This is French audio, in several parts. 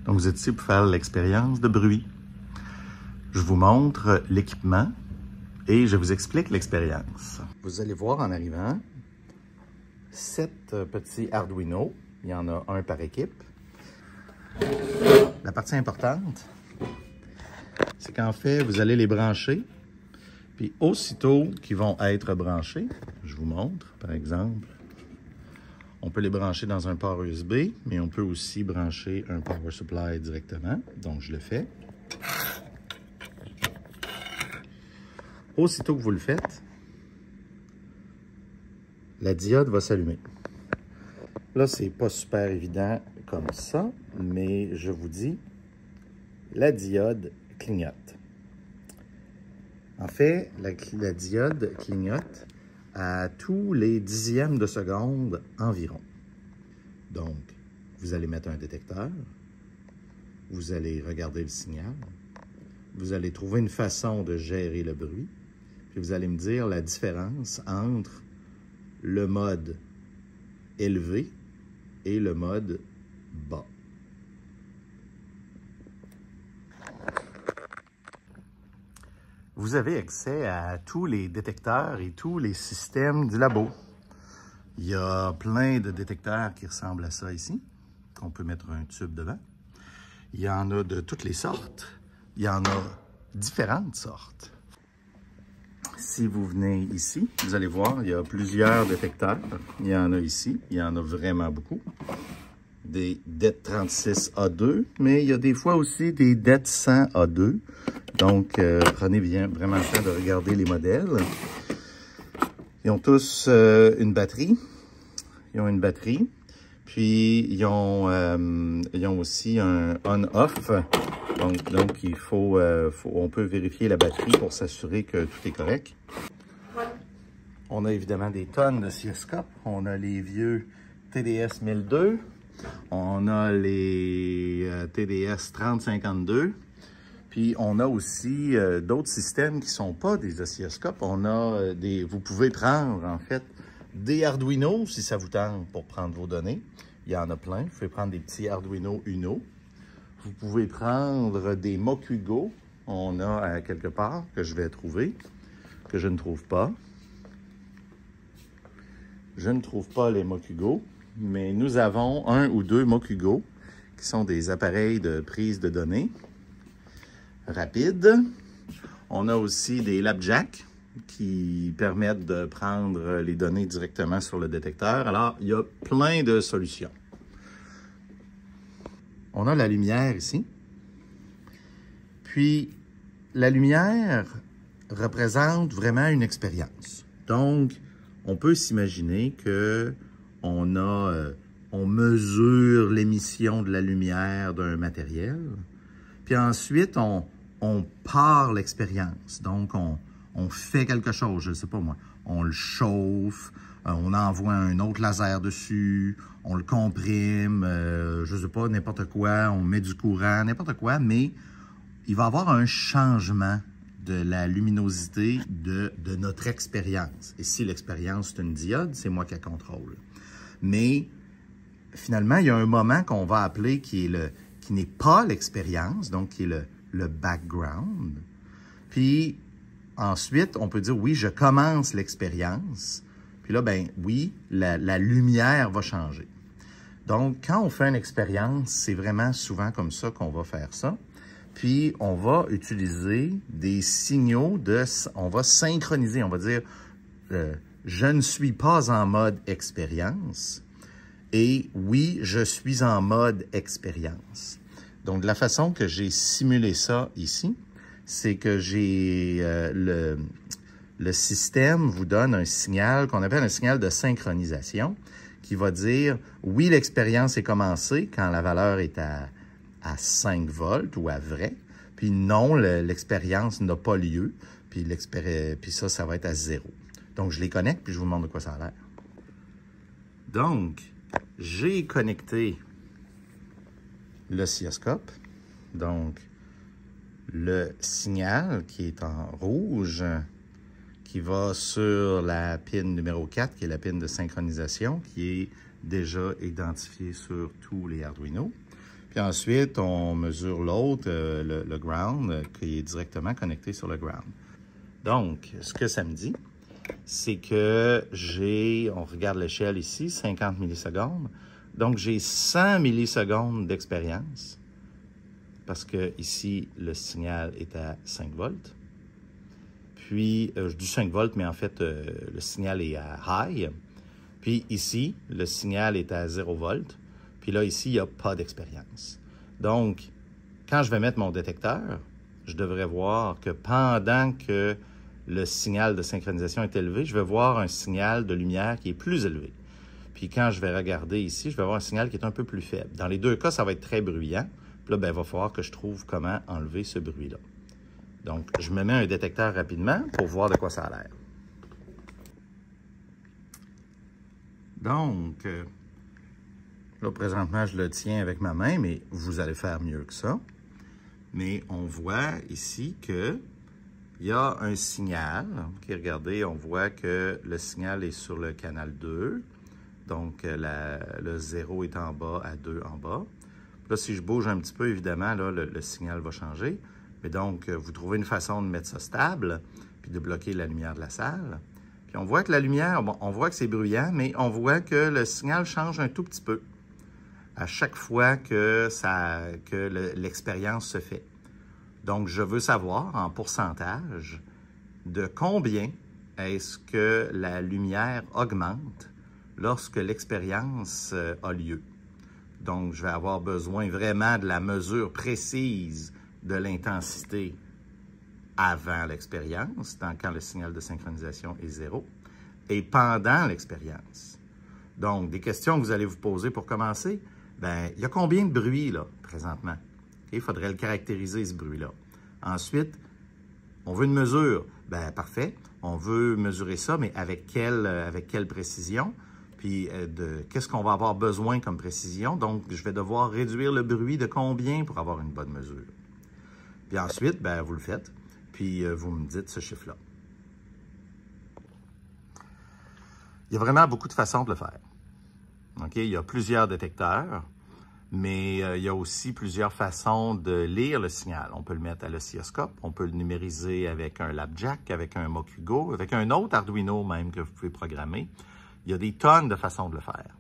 Donc, vous êtes ici pour faire l'expérience de bruit. Je vous montre l'équipement et je vous explique l'expérience. Vous allez voir en arrivant 7 petits Arduino. Il y en a un par équipe. La partie importante, c'est qu'en fait, vous allez les brancher. Puis aussitôt qu'ils vont être branchés, je vous montre, par exemple, on peut les brancher dans un port USB, mais on peut aussi brancher un power supply directement. Donc, je le fais. Aussitôt que vous le faites, la diode va s'allumer. Là, c'est pas super évident comme ça, mais je vous dis, la diode clignote. En fait, la diode clignote à tous les dixièmes de seconde environ. Donc, vous allez mettre un détecteur, vous allez regarder le signal, vous allez trouver une façon de gérer le bruit, puis vous allez me dire la différence entre le mode élevé et le mode bas. Vous avez accès à tous les détecteurs et tous les systèmes du labo. Il y a plein de détecteurs qui ressemblent à ça ici, qu'on peut mettre un tube devant. Il y en a de toutes les sortes. Il y en a différentes sortes. Si vous venez ici, vous allez voir, il y a plusieurs détecteurs. Il y en a ici, il y en a vraiment beaucoup. Des DET36A2, mais il y a des fois aussi des DET100A2. Donc, prenez bien vraiment le temps de regarder les modèles. Ils ont tous une batterie. Ils ont une batterie. Puis, ils ont aussi un on-off. Donc, on peut vérifier la batterie pour s'assurer que tout est correct. On a évidemment des tonnes d'oscilloscopes. On a les vieux TDS 1002. On a les TDS 3052. Puis, on a aussi d'autres systèmes qui ne sont pas des oscilloscopes. Vous pouvez prendre, en fait, des Arduino, si ça vous tente, pour prendre vos données. Il y en a plein. Vous pouvez prendre des petits Arduino Uno. Vous pouvez prendre des Mokugo. On a quelque part que je vais trouver, que je ne trouve pas. Je ne trouve pas les Mokugo, mais nous avons un ou deux Mokugo, qui sont des appareils de prise de données rapide. On a aussi des Lapjack qui permettent de prendre les données directement sur le détecteur. Alors, il y a plein de solutions. On a la lumière ici. Puis, la lumière représente vraiment une expérience. Donc, on peut s'imaginer que on mesure l'émission de la lumière d'un matériel. Puis ensuite, on part l'expérience. Donc, on fait quelque chose, je ne sais pas moi. On le chauffe, on envoie un autre laser dessus, on le comprime, je ne sais pas, n'importe quoi, on met du courant, n'importe quoi, mais il va y avoir un changement de la luminosité de notre expérience. Et si l'expérience, c'est une diode, c'est moi qui la contrôle. Mais finalement, il y a un moment qu'on va appeler qui n'est pas l'expérience, donc qui est le background. Puis ensuite, on peut dire, oui, je commence l'expérience. Puis là, ben oui, la lumière va changer. Donc, quand on fait une expérience, c'est vraiment souvent comme ça qu'on va faire ça. Puis, on va utiliser des signaux on va synchroniser, on va dire, je ne suis pas en mode expérience. Et oui, je suis en mode expérience. Donc, la façon que j'ai simulé ça ici, c'est que j'ai le système vous donne un signal qu'on appelle un signal de synchronisation qui va dire, oui, l'expérience est commencée quand la valeur est à 5 volts ou à vrai, puis non, l'expérience n'a pas lieu, puis ça va être à 0. Donc, je les connecte, puis je vous montre de quoi ça a l'air. Donc, j'ai connecté l'oscilloscope, donc le signal qui est en rouge, qui va sur la pin numéro 4, qui est la pin de synchronisation, qui est déjà identifiée sur tous les Arduino. Puis ensuite, on mesure l'autre, le ground, qui est directement connecté sur le ground. Donc, ce que ça me dit, c'est que on regarde l'échelle ici, 50 millisecondes. Donc, j'ai 100 millisecondes d'expérience parce que ici, le signal est à 5 volts. Puis, je dis 5 volts, mais en fait, le signal est à high. Puis ici, le signal est à 0 volts. Puis là, ici, il n'y a pas d'expérience. Donc, quand je vais mettre mon détecteur, je devrais voir que pendant que le signal de synchronisation est élevé, je vais voir un signal de lumière qui est plus élevé. Puis quand je vais regarder ici, je vais voir un signal qui est un peu plus faible. Dans les deux cas, ça va être très bruyant. Puis là, bien, il va falloir que je trouve comment enlever ce bruit-là. Donc, je me mets un détecteur rapidement pour voir de quoi ça a l'air. Donc, là, présentement, je le tiens avec ma main, mais vous allez faire mieux que ça. Mais on voit ici qu'il y a un signal. Okay, regardez, on voit que le signal est sur le canal 2. Donc, le 0 est en bas à 2 en bas. Là, si je bouge un petit peu, évidemment, là, le signal va changer. Mais donc, vous trouvez une façon de mettre ça stable, puis de bloquer la lumière de la salle. Puis on voit que la lumière, bon, on voit que c'est bruyant, mais on voit que le signal change un tout petit peu à chaque fois que l'expérience se fait. Donc, je veux savoir en pourcentage de combien est-ce que la lumière augmente lorsque l'expérience a lieu. Donc, je vais avoir besoin vraiment de la mesure précise de l'intensité avant l'expérience, quand le signal de synchronisation est 0, et pendant l'expérience. Donc, des questions que vous allez vous poser pour commencer, bien, il y a combien de bruit, là, présentement? Il faudrait le caractériser, ce bruit-là. Ensuite, on veut une mesure. Bien, parfait. On veut mesurer ça, mais avec quelle précision? Puis, qu'est-ce qu'on va avoir besoin comme précision? Donc, je vais devoir réduire le bruit de combien pour avoir une bonne mesure? Puis ensuite, bien, vous le faites, puis vous me dites ce chiffre-là. Il y a vraiment beaucoup de façons de le faire. Okay? Il y a plusieurs détecteurs, mais il y a aussi plusieurs façons de lire le signal. On peut le mettre à l'oscilloscope, on peut le numériser avec un Labjack, avec un Mokugo, avec un autre Arduino même que vous pouvez programmer. Il y a des tonnes de façons de le faire.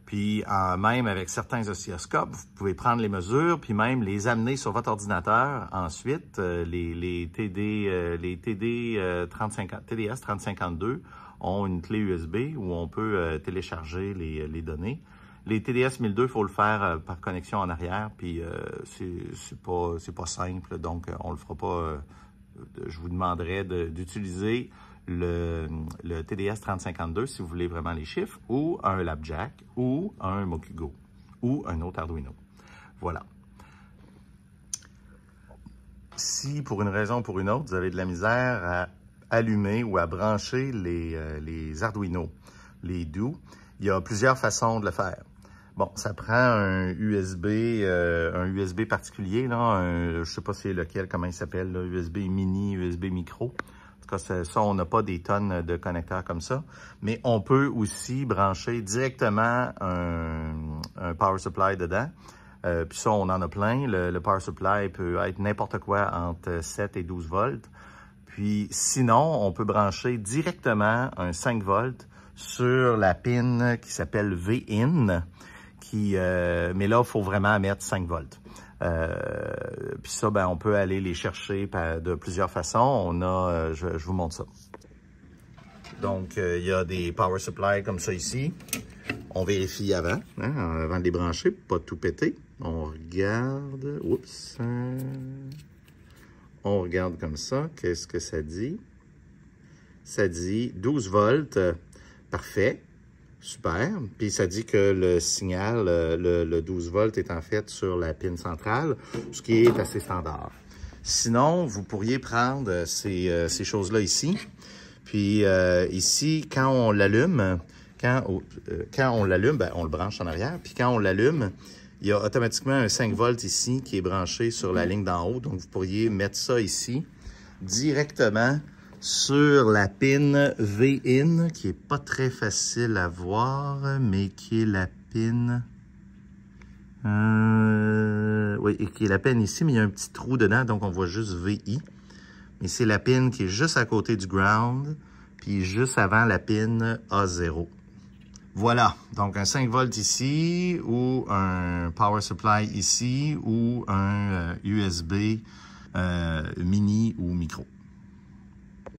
Puis, même avec certains oscilloscopes, vous pouvez prendre les mesures, puis même les amener sur votre ordinateur. Ensuite, les TDS 3052 ont une clé USB où on peut télécharger les données. Les TDS 1002, il faut le faire par connexion en arrière, puis c'est pas simple, donc on le fera pas. Je vous demanderai d'utiliser le TDS 3052 si vous voulez vraiment les chiffres, ou un Labjack, ou un Mokugo, ou un autre Arduino. Voilà. Si, pour une raison ou pour une autre, vous avez de la misère à allumer ou à brancher les Arduino, les Do, il y a plusieurs façons de le faire. Bon, ça prend un USB particulier, là, je ne sais pas c'est lequel, comment il s'appelle, USB mini, USB micro. En tout cas, ça, on n'a pas des tonnes de connecteurs comme ça. Mais on peut aussi brancher directement un power supply dedans. Puis ça, on en a plein. Le power supply peut être n'importe quoi entre 7 et 12 volts. Puis sinon, on peut brancher directement un 5 volts sur la pin qui s'appelle VIN. Mais là, il faut vraiment mettre 5 volts. Puis ça, ben, on peut aller les chercher de plusieurs façons. Je vous montre ça. Donc, il y a des power supply comme ça ici. On vérifie avant de les brancher, pour pas tout péter. On regarde. Oups. On regarde comme ça. Qu'est-ce que ça dit? Ça dit 12 volts. Parfait. Super. Puis ça dit que le signal, le 12 volts est en fait sur la pin centrale, ce qui est assez standard. Sinon, vous pourriez prendre ces choses-là ici. Puis ici, quand on l'allume, ben, on le branche en arrière. Puis quand on l'allume, il y a automatiquement un 5 volts ici qui est branché sur la ligne d'en haut. Donc, vous pourriez mettre ça ici directement sur la pin VIN, qui n'est pas très facile à voir, mais qui est la pin... Oui, et qui est la pin ici, mais il y a un petit trou dedans, donc on voit juste VI. Mais c'est la pin qui est juste à côté du ground, puis juste avant la pin A0. Voilà, donc un 5 volts ici, ou un power supply ici, ou un USB mini ou micro.